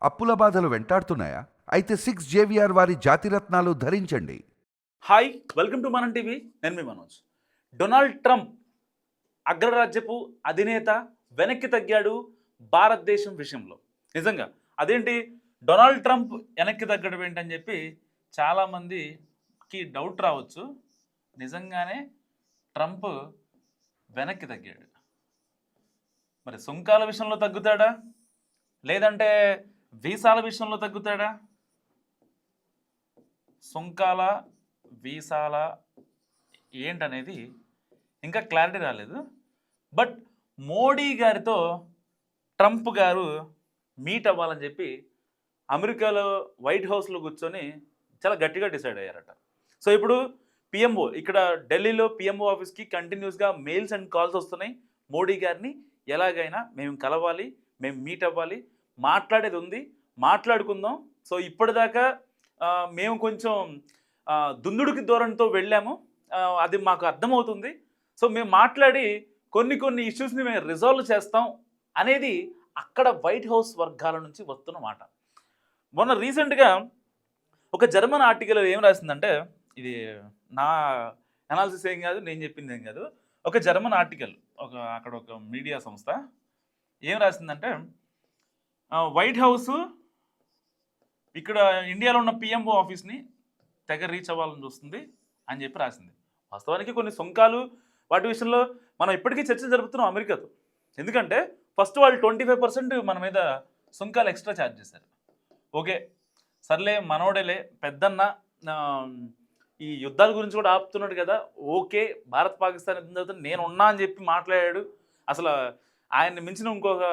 అప్పుల బాధలు వెంటాడుతున్నాయా? అయితే 6 జేవిఆర్ వారి జాతిరత్నాలు ధరించండి. హాయ్, వెల్కమ్ టు మనం టీవీ. నేను మీ మనోజ్. డొనాల్డ్ ట్రంప్ అగ్రరాజ్యపు అధినేత వెనక్కి తగ్గాడు భారతదేశం విషయంలో. నిజంగా అదేంటి, డొనాల్డ్ ట్రంప్ వెనక్కి తగ్గడం ఏంటని చెప్పి చాలామందికి డౌట్ రావచ్చు. నిజంగానే ట్రంప్ వెనక్కి తగ్గాడు. మరి సుంకాల విషయంలో తగ్గుతాడా, లేదంటే వీసాల విషయంలో తగ్గుతాడా? సుంకాల, వీసాల ఏంటనేది ఇంకా క్లారిటీ రాలేదు. బట్ మోడీ గారితో ట్రంప్ గారు మీట్ అవ్వాలని చెప్పి అమెరికాలో వైట్ హౌస్లో కూర్చొని చాలా గట్టిగా డిసైడ్ అయ్యారట. సో ఇప్పుడు పిఎంఓ ఇక్కడ ఢిల్లీలో పిఎంఓ ఆఫీస్కి కంటిన్యూస్గా మెయిల్స్ అండ్ కాల్స్ వస్తున్నాయి. మోడీ గారిని ఎలాగైనా మేము కలవాలి, మేము మీట్ అవ్వాలి, మాట్లాడేది ఉంది, మాట్లాడుకుందాం. సో ఇప్పటిదాకా మేము కొంచెం దుందుడికి ధోరణితో వెళ్ళాము, అది మాకు అర్థమవుతుంది. సో మేము మాట్లాడి కొన్ని ఇష్యూస్ని మేము రిజాల్వ్ చేస్తాం అనేది అక్కడ వైట్ హౌస్ వర్గాల నుంచి వస్తున్న మాట. మొన్న రీసెంట్గా ఒక జర్మన్ ఆర్టికల్ ఏం రాసిందంటే, ఇది నా అనాలిసిస్ ఏం కాదు, నేను చెప్పింది ఏం కాదు, ఒక జర్మన్ ఆర్టికల్, అక్కడ ఒక మీడియా సంస్థ ఏం రాసిందంటే, వైట్ హౌస్ ఇక్కడ ఇండియాలో ఉన్న పిఎంఓ ఆఫీస్ని తెగ రీచ్ అవ్వాలని చూస్తుంది అని చెప్పి రాసింది. వాస్తవానికి కొన్ని సుంకాలు వాటి విషయంలో మనం ఇప్పటికీ చర్చ జరుపుతున్నాం అమెరికాతో. ఎందుకంటే ఫస్ట్ వాళ్ళు 25% మన మీద సుంకాలు ఎక్స్ట్రా ఛార్జ్ చేశారు. ఓకే సర్లే, మనోడేలే పెద్దన్న, ఈ యుద్ధాల గురించి కూడా ఆపుతున్నాడు కదా, ఓకే భారత్ పాకిస్తాన్ యుద్ధం తర్వాత నేను ఉన్నా అని చెప్పి మాట్లాడాడు. అసలు ఆయన్ని మించిన ఇంకొక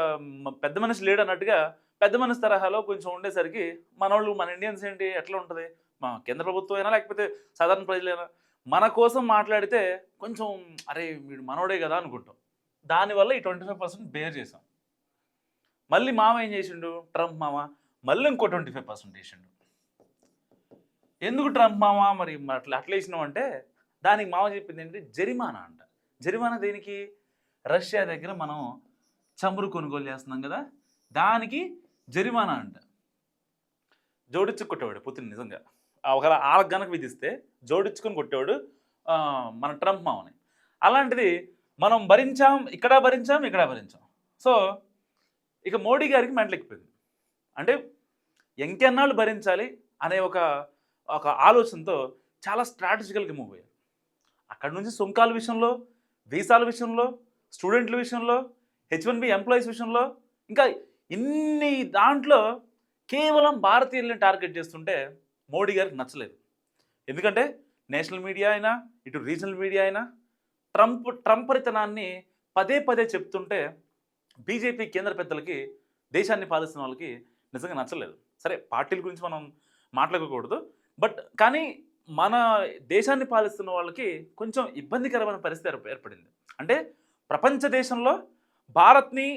పెద్ద మనిషి లేడు అన్నట్టుగా పెద్ద మనిషి తరహాలో కొంచెం ఉండేసరికి మనోళ్ళు, మన ఇండియన్స్ ఏంటి ఎట్లా ఉంటుంది, మా కేంద్ర ప్రభుత్వం అయినా లేకపోతే సాధారణ ప్రజలైనా మన కోసం మాట్లాడితే కొంచెం అరే వీడు మనోడే కదా అనుకుంటాం. దానివల్ల ఈ 25% బేర్ చేసాం. మళ్ళీ మామ ఏం చేసిండు, ట్రంప్ మామ మళ్ళీ ఇంకో 25% వేసిండు. ఎందుకు ట్రంప్ మామ మరి అట్లా వేసినాం అంటే, దానికి మామ చెప్పింది ఏంటి, జరిమానా అంట. జరిమానా దేనికి? రష్యా దగ్గర మనం చమురు కొనుగోలు చేస్తున్నాం కదా, దానికి జరిమానా అంట. జోడించు కొట్టేవాడు పుతిన్. నిజంగా ఒకవేళ ఆళ్ళకు గనక విధిస్తే జోడించుకొని కొట్టేవాడు మన ట్రంప్ మామని. అలాంటిది మనం భరించాం, ఇక్కడ భరించాం, ఇక్కడ భరించాం. సో ఇక మోడీ గారికి మెంటలెక్కిపోయింది. అంటే ఇంకెన్నాళ్ళు భరించాలి అనే ఒక ఆలోచనతో చాలా స్ట్రాటజికల్గా మూవ్ అయ్యారు. అక్కడి నుంచి సుంకాల విషయంలో, వీసాల విషయంలో, స్టూడెంట్ల విషయంలో, H1B ఎంప్లాయీస్ విషయంలో, ఇంకా ఇన్ని దాంట్లో కేవలం భారతీయుల్ని టార్గెట్ చేస్తుంటే మోడీ గారికి నచ్చలేదు. ఎందుకంటే నేషనల్ మీడియా అయినా ఇటు రీజనల్ మీడియా అయినా ట్రంపరితనాన్ని పదే పదే చెప్తుంటే బీజేపీ కేంద్ర పెద్దలకి, దేశాన్ని పాలిస్తున్న వాళ్ళకి నిజంగా నచ్చలేదు. సరే పార్టీల గురించి మనం మాట్లాడకూడదు, బట్ కానీ మన దేశాన్ని పాలిస్తున్న వాళ్ళకి కొంచెం ఇబ్బందికరమైన పరిస్థితి ఏర్పడింది. అంటే ప్రపంచ దేశంలో భారత్ని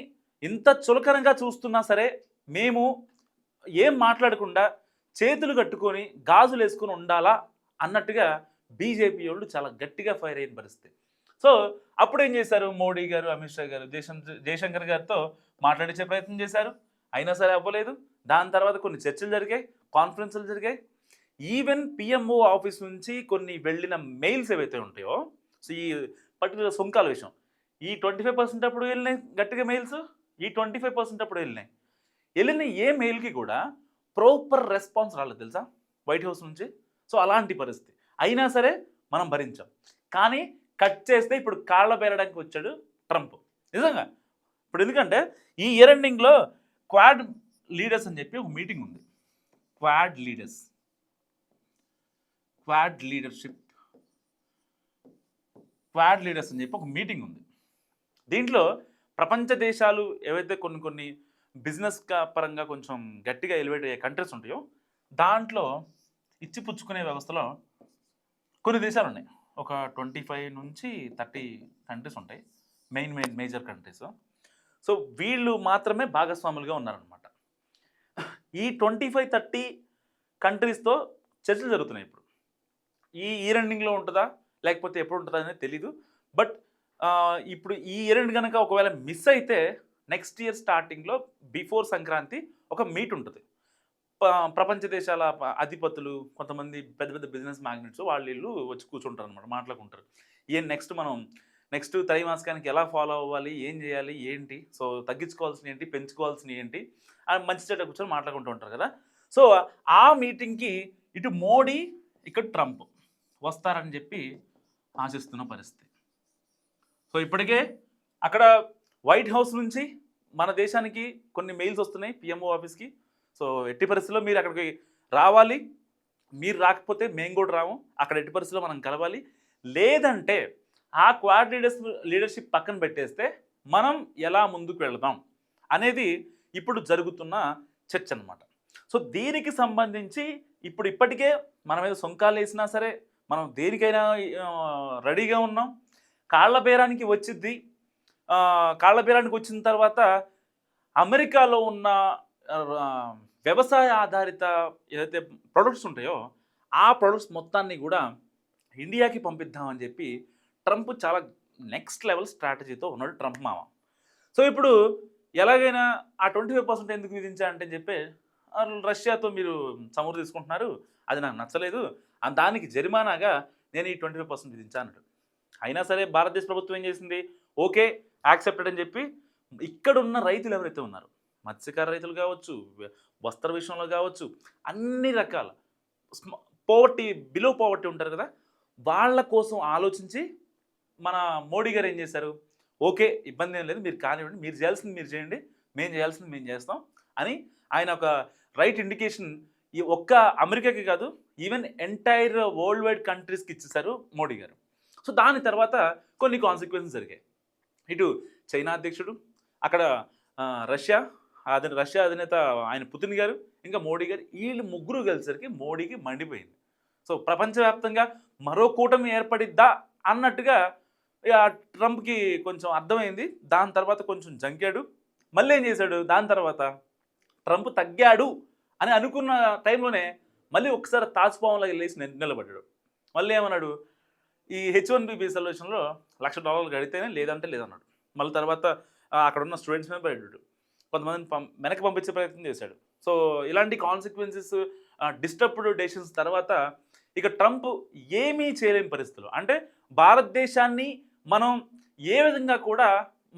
ఇంత చులకనంగా చూస్తున్నా సరే మేము ఏం మాట్లాడకుండా చేతులు కట్టుకొని గాజులు వేసుకొని ఉండాలా అన్నట్టుగా బీజేపీ వాళ్ళు చాలా గట్టిగా ఫైర్ అయిన పరిస్థితి. సో అప్పుడు ఏం చేశారు, మోడీ గారు, అమిత్ షా గారు జయశంకర్ గారితో మాట్లాడించే ప్రయత్నం చేశారు. అయినా సరే అవ్వలేదు. దాని తర్వాత కొన్ని చర్చలు జరిగాయి, కాన్ఫరెన్సులు జరిగాయి. ఈవెన్ పిఎంఓ ఆఫీస్ నుంచి కొన్ని వెళ్ళిన మెయిల్స్ ఏవైతే ఉంటాయో, సో ఈ పర్టికులర్ సుంకాల విషయం, ఈ 25% అప్పుడు వెళ్ళినాయి గట్టిగా మెయిల్స్, ఈ 25% అప్పుడు వెళ్ళిన ఏ మెయిల్కి కూడా ప్రాపర్ రెస్పాన్స్ రాలేదు తెలుసా వైట్ హౌస్ నుంచి. సో అలాంటి పరిస్థితి అయినా సరే మనం భరించాం. కానీ కట్ చేస్తే ఇప్పుడు కాళ్ళ పేరడానికి వచ్చాడు ట్రంప్. నిజంగా ఇప్పుడు ఎందుకంటే ఈ ఇయర్ ఎండింగ్లో క్వాడ్ లీడర్స్ అని చెప్పి ఒక మీటింగ్ ఉంది. క్వాడ్ లీడర్స్ అని చెప్పి ఒక మీటింగ్ ఉంది. దీంట్లో ప్రపంచ దేశాలు ఏవైతే కొన్ని బిజినెస్ పరంగా కొంచెం గట్టిగా ఎలివేట్ అయ్యే కంట్రీస్ ఉంటాయో, దాంట్లో ఇచ్చిపుచ్చుకునే వ్యవస్థలో కొన్ని దేశాలు ఉన్నాయి. ఒక 25 నుంచి 30 కంట్రీస్ ఉంటాయి, మేజర్ కంట్రీస్. సో వీళ్ళు మాత్రమే భాగస్వాములుగా ఉన్నారనమాట. ఈ 25-30 కంట్రీస్తో చర్చలు జరుగుతున్నాయి. ఇప్పుడు ఈ ఇయర్ ఎండింగ్లో ఉంటుందా లేకపోతే ఎప్పుడు ఉంటుందా అనేది తెలీదు. బట్ ఇప్పుడు ఈ ఇయర్ ఎండ్ కనుక ఒకవేళ మిస్ అయితే నెక్స్ట్ ఇయర్ స్టార్టింగ్లో బిఫోర్ సంక్రాంతి ఒక మీట్ ఉంటుంది. ప్రపంచ దేశాల అధిపతులు, కొంతమంది పెద్ద పెద్ద బిజినెస్ మ్యాగ్నెట్స్ వాళ్ళు వీళ్ళు వచ్చి కూర్చుంటారు అనమాట, మాట్లాడుకుంటారు. నెక్స్ట్ త్రైమాసికానికి ఎలా ఫాలో అవ్వాలి, ఏం చేయాలి, ఏంటి, సో తగ్గించుకోవాల్సిన ఏంటి, పెంచుకోవాల్సినవి ఏంటి అని మంచి చెడ్డ కూర్చొని మాట్లాడుకుంటూ ఉంటారు కదా. సో ఆ మీటింగ్కి ఇటు మోడీ, ఇక్కడ ట్రంప్ వస్తారని చెప్పి ఆశిస్తున్న పరిస్థితి. సో ఇప్పటికే అక్కడ వైట్ హౌస్ నుంచి మన దేశానికి కొన్ని మెయిల్స్ వస్తున్నాయి పిఎంఓ ఆఫీస్కి. సో ఎట్టి పరిస్థితుల్లో మీరు అక్కడికి రావాలి, మీరు రాకపోతే మేము కూడా రాము, అక్కడ ఎట్టి పరిస్థితుల్లో మనం కలవాలి, లేదంటే ఆ క్వాడ్ లీడర్షిప్ పక్కన పెట్టేస్తే మనం ఎలా ముందుకు వెళదాం అనేది ఇప్పుడు జరుగుతున్న చర్చ అనమాట. సో దీనికి సంబంధించి ఇప్పటికే మన మీద సొంకాలు వేసినా సరే మనం దేనికైనా రెడీగా ఉన్నాం. కాళ్ళ బేరానికి వచ్చింది. కాళ్ళ బేరానికి వచ్చిన తర్వాత అమెరికాలో ఉన్న వ్యవసాయ ఆధారిత ఏదైతే ప్రొడక్ట్స్ ఉంటాయో ఆ ప్రొడక్ట్స్ మొత్తాన్ని కూడా ఇండియాకి పంపిద్దామని చెప్పి ట్రంప్ చాలా నెక్స్ట్ లెవెల్ స్ట్రాటజీతో ఉన్నాడు ట్రంప్ మామ. సో ఇప్పుడు ఎలాగైనా ఆ 25% ఎందుకు విధించా అంటే చెప్పి రష్యాతో మీరు చమురు తీసుకుంటున్నారు, అది నాకు నచ్చలేదు, దానికి జరిమానాగా నేను ఈ 25% విధించా అన్నాడు. అయినా సరే భారతదేశ ప్రభుత్వం ఏం చేసింది, ఓకే యాక్సెప్టెడ్ అని చెప్పి ఇక్కడున్న రైతులు ఎవరైతే ఉన్నారు, మత్స్యకార రైతులు కావచ్చు, వస్త్ర విషయంలో కావచ్చు, అన్ని రకాల బిలో పోవర్టీ ఉంటారు కదా, వాళ్ళ కోసం ఆలోచించి మన మోడీ గారు ఏం చేశారు, ఓకే ఇబ్బంది ఏం లేదు, మీరు కానివ్వండి, మీరు చేయాల్సింది మీరు చేయండి, మేము చేయాల్సింది మేము చేస్తాం అని ఆయన ఒక రైట్ ఇండికేషన్ ఈ ఒక్క అమెరికాకి కాదు ఈవెన్ ఎంటైర్ వరల్డ్ వైడ్ కంట్రీస్కి ఇచ్చేశారు మోడీ గారు. సో దాని తర్వాత కొన్ని కాన్సిక్వెన్సెస్ జరిగాయి. ఇటు చైనా అధ్యక్షుడు, అక్కడ రష్యా అధినేత ఆయన పుతిన్ గారు, ఇంకా మోడీ గారు, వీళ్ళు ముగ్గురు కలిసరికి మోడీకి మండిపోయింది. సో ప్రపంచవ్యాప్తంగా మరో కూటమి ఏర్పడిద్దా అన్నట్టుగా ట్రంప్కి కొంచెం అర్థమైంది. దాని తర్వాత కొంచెం జంకాడు. మళ్ళీ ఏం చేశాడు, దాని తర్వాత ట్రంప్ తగ్గాడు అని అనుకున్న టైంలోనే మళ్ళీ ఒకసారి తాజ్పావంలో వెళ్ళేసి నిలబడ్డాడు. మళ్ళీ ఏమన్నాడు, ఈ H1B వీసా విషయంలో $1,00,000 కడితేనే, లేదంటే లేదన్నాడు. మళ్ళీ తర్వాత అక్కడ ఉన్న స్టూడెంట్స్ మీద పడ్డాడు, కొంతమందిని వెనక్కి పంపించే ప్రయత్నం చేశాడు. సో ఇలాంటి కాన్సిక్వెన్సెస్, డిస్టర్బ్డ్ డెసిషన్స్ తర్వాత ఇక ట్రంప్ ఏమీ చేయలేని పరిస్థితులు, అంటే భారతదేశాన్ని మనం ఏ విధంగా కూడా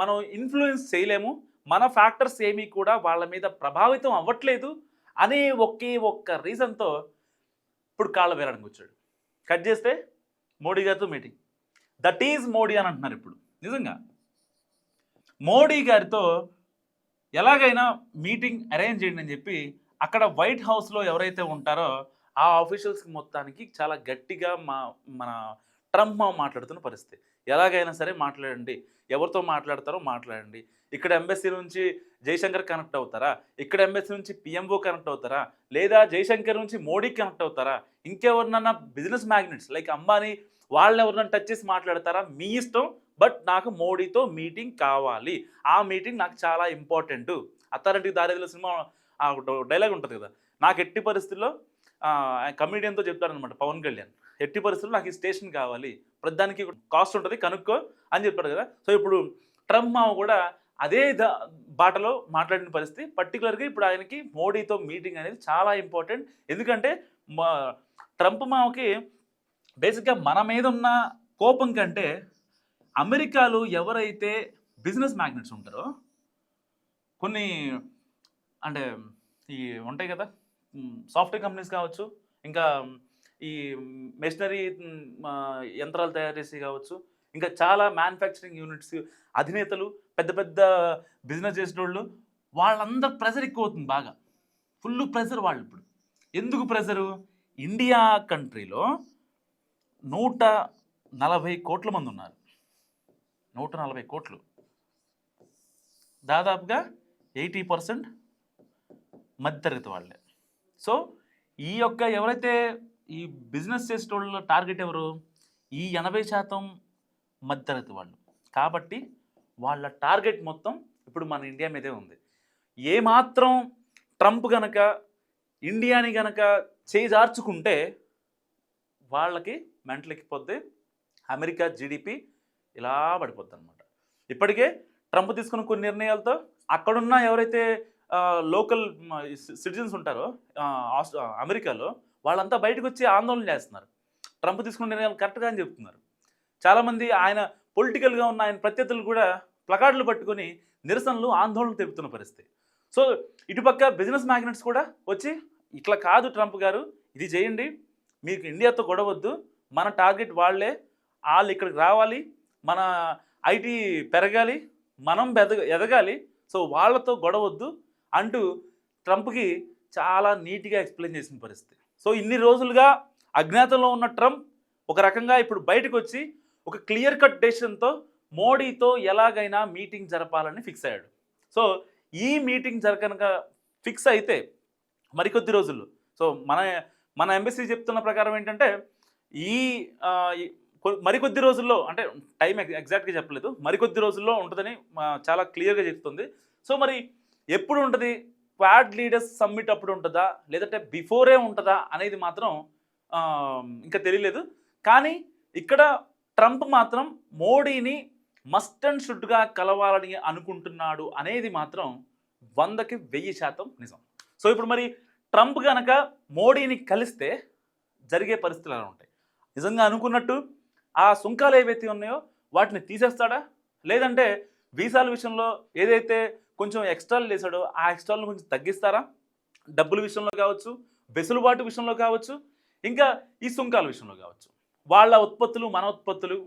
మనం ఇన్ఫ్లుయెన్స్ చేయలేము, మన ఫ్యాక్టర్స్ ఏమీ కూడా వాళ్ళ మీద ప్రభావితం అవ్వట్లేదు అనే ఒక్క రీజన్తో ఇప్పుడు కాళ్ళ బేరానికి వచ్చాడు. కట్ చేస్తే మోడీ గారితో మీటింగ్, దట్ ఈజ్ మోడీ అని అంటున్నారు ఇప్పుడు. నిజంగా మోడీ గారితో ఎలాగైనా మీటింగ్ అరేంజ్ చేయండి అని చెప్పి అక్కడ వైట్ హౌస్లో ఎవరైతే ఉంటారో ఆ ఆఫీషియల్స్కి మొత్తానికి చాలా గట్టిగా మన ట్రంప్ మాట్లాడుతున్న పరిస్థితి. ఎలాగైనా సరే మాట్లాడండి, ఎవరితో మాట్లాడతారో మాట్లాడండి, ఇక్కడ ఎంబసీ నుంచి జైశంకర్ కనెక్ట్ అవుతారా, ఇక్కడ ఎంబసీ నుంచి పిఎంఓ కనెక్ట్ అవుతారా, లేదా జైశంకర్ నుంచి మోడీకి కనెక్ట్ అవుతారా, ఇంకెవరినన్నా బిజినెస్ మ్యాగ్నెట్స్ లైక్ అంబానీ వాళ్ళని ఎవరినైనా టచ్ చేసి మాట్లాడతారా, మీ ఇష్టం, బట్ నాకు మోడీతో మీటింగ్ కావాలి, ఆ మీటింగ్ నాకు చాలా ఇంపార్టెంట్. అథారిటీ దారేదిలో సినిమా డైలాగ్ ఉంటుంది కదా, నాకు ఎట్టి పరిస్థితుల్లో కమిడియన్తో చెప్తాడనమాట పవన్ కళ్యాణ్, ఎట్టి పరిస్థితుల్లో నాకు ఈ స్టేషన్ కావాలి, ప్రతిదానికి కాస్ట్ ఉంటుంది కనుక్కో అని చెప్తాడు కదా. సో ఇప్పుడు ట్రంప్ మావ కూడా అదే బాటలో మాట్లాడిన పరిస్థితి. పర్టికులర్గా ఇప్పుడు ఆయనకి మోడీతో మీటింగ్ అనేది చాలా ఇంపార్టెంట్. ఎందుకంటే ట్రంప్ మావకి బేసిక్గా మన మీద ఉన్న కోపం కంటే అమెరికాలో ఎవరైతే బిజినెస్ మ్యాగ్నెట్స్ ఉంటారో, కొన్ని అంటే ఈ ఉంటాయి కదా సాఫ్ట్వేర్ కంపెనీస్ కావచ్చు, ఇంకా ఈ మెషినరీ యంత్రాలు తయారు చేసి కావచ్చు, ఇంకా చాలా మ్యానుఫ్యాక్చరింగ్ యూనిట్స్ అధినేతలు, పెద్ద పెద్ద బిజినెస్ చేసేటోళ్ళు, వాళ్ళందరూ ప్రెజర్ ఎక్కువ అవుతుంది, బాగా ఫుల్ ప్రెజర్ వాళ్ళు. ఇప్పుడు ఎందుకు ప్రెజరు, ఇండియా కంట్రీలో 140 కోట్ల మంది ఉన్నారు, 140 కోట్లు, దాదాపుగా 80% మధ్యతరగతి వాళ్ళే. సో ఈ ఎవరైతే ఈ బిజినెస్ చేసేటోళ్ళ టార్గెట్ ఎవరు, ఈ 80% మధ్యతరగతి వాళ్ళు. కాబట్టి వాళ్ళ టార్గెట్ మొత్తం ఇప్పుడు మన ఇండియా మీదే ఉంది. ఏమాత్రం ట్రంప్ గనక ఇండియాని గనక చేజార్చుకుంటే వాళ్ళకి మెంటల్ ఎక్కిపోద్ది, అమెరికా జీడిపి ఇలా పడిపోద్ది అనమాట. ఇప్పటికే ట్రంప్ తీసుకున్న కొన్ని నిర్ణయాలతో అక్కడున్న ఎవరైతే లోకల్ సిటిజన్స్ ఉంటారో అమెరికాలో వాళ్ళంతా బయటకు వచ్చి ఆందోళన చేస్తున్నారు. ట్రంప్ తీసుకున్న నిర్ణయాలు కరెక్ట్గా అని చెప్తున్నారు. చాలామంది ఆయన పొలిటికల్గా ఉన్న ఆయన ప్రత్యర్థులు కూడా ప్లకార్డులు పట్టుకొని నిరసనలు ఆందోళనలు తెలుపుతున్న పరిస్థితి. సో ఇటుపక్క బిజినెస్ మ్యాగ్నెట్స్ కూడా వచ్చి ఇట్లా కాదు ట్రంప్ గారు, ఇది చేయండి, మీకు ఇండియాతో గొడవద్దు, మన టార్గెట్ వాళ్ళే, వాళ్ళు ఇక్కడికి రావాలి, మన ఐటీ పెరగాలి, మనం ఎదగాలి, సో వాళ్ళతో గొడవద్దు అంటూ ట్రంప్కి చాలా నీట్గా ఎక్స్ప్లెయిన్ చేసిన పరిస్థితి. సో ఇన్ని రోజులుగా అజ్ఞాతంలో ఉన్న ట్రంప్ ఒక రకంగా ఇప్పుడు బయటకు వచ్చి ఒక క్లియర్ కట్ డెసిషన్తో మోడీతో ఎలాగైనా మీటింగ్ జరపాలని ఫిక్స్ అయ్యాడు. సో ఈ మీటింగ్ జరగనక ఫిక్స్ అయితే మరికొద్ది రోజుల్లో, సో మన ఎంబసీ చెప్తున్న ప్రకారం ఏంటంటే ఈ మరికొద్ది రోజుల్లో, అంటే టైం ఎగ్జాక్ట్గా చెప్పలేదు, మరికొద్ది రోజుల్లో ఉంటుందని చాలా క్లియర్గా చెప్తుంది. సో మరి ఎప్పుడు ఉంటుంది, క్వాడ్ లీడర్స్ సమ్మిట్ అప్పుడు ఉంటుందా లేదంటే బిఫోరే ఉంటుందా అనేది మాత్రం ఇంకా తెలియలేదు. కానీ ఇక్కడ ట్రంప్ మాత్రం మోడీని మస్ట్ అండ్ షుడ్గా కలవాలని అనుకుంటున్నాడు అనేది మాత్రం 100కి 1000% నిజం. సో ఇప్పుడు మరి ట్రంప్ కనుక మోడీని కలిస్తే జరిగే పరిస్థితులు ఎలా ఉంటాయి? నిజంగా అనుకున్నట్టు ఆ సుంకాలు ఏవైతే ఉన్నాయో వాటిని తీసేస్తాడా, లేదంటే వీసాల విషయంలో ఏదైతే కొంచెం ఎక్స్ట్రాలు చేశాడో ఆ ఎక్స్ట్రాలను కొంచెం తగ్గిస్తారా? డబ్బుల విషయంలో కావచ్చు, వెసులుబాటు విషయంలో కావచ్చు, ఇంకా ఈ సుంకాల విషయంలో కావచ్చు, వాళ్ళ ఉత్పత్తులు మన ఉత్పత్తులు,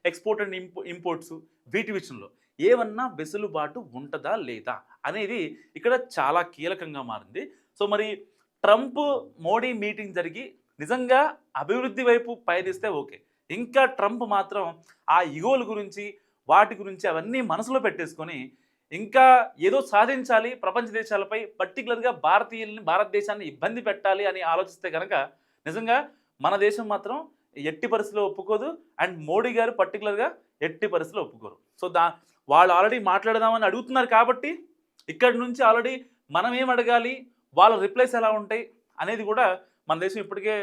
ఎక్స్పోర్ట్ అండ్ ఇంపోర్ట్స్, వీటి విషయంలో ఏమన్నా వెసులుబాటు ఉంటుందా లేదా అనేది ఇక్కడ చాలా కీలకంగా మారింది. సో మరి ట్రంప్ మోడీ మీటింగ్ జరిగి నిజంగా అభివృద్ధి వైపు పయనిస్తే ఓకే, ఇంకా ట్రంప్ మాత్రం ఆ ఇగోల గురించి వాటి గురించి అవన్నీ మనసులో పెట్టేసుకొని ఇంకా ఏదో సాధించాలి, ప్రపంచ దేశాలపై పర్టికులర్గా భారతదేశాన్ని ఇబ్బంది పెట్టాలి అని ఆలోచిస్తే కనుక నిజంగా మన దేశం మాత్రం ఎట్టి పరిస్థితిలో ఒప్పుకోదు, అండ్ మోడీ గారు పర్టికులర్గా ఎట్టి పరిస్థితిలో ఒప్పుకోరు. సో వాళ్ళు ఆల్రెడీ మాట్లాడదామని అడుగుతున్నారు కాబట్టి ఇక్కడి నుంచి ఆల్రెడీ మనం ఏం అడగాలి, వాళ్ళ రిప్లైస్ ఎలా ఉంటాయి అనేది కూడా మన దేశం ఇప్పటికే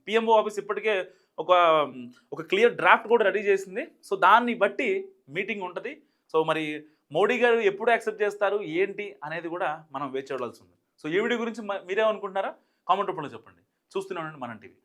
పిఎంఓ ఆఫీస్ ఇప్పటికే ఒక క్లియర్ డ్రాఫ్ట్ కూడా రెడీ చేసింది. సో దాన్ని బట్టి మీటింగ్ ఉంటుంది. సో మరి మోడీ గారు ఎప్పుడు యాక్సెప్ట్ చేస్తారు ఏంటి అనేది కూడా మనం వేచి చూడాల్సి ఉంది. సో ఈ వీడియో గురించి మీరేమనుకుంటున్నారా కామెంట్ రూపంలో చెప్పండి. చూస్తూనే ఉండండి మనం టీవీ.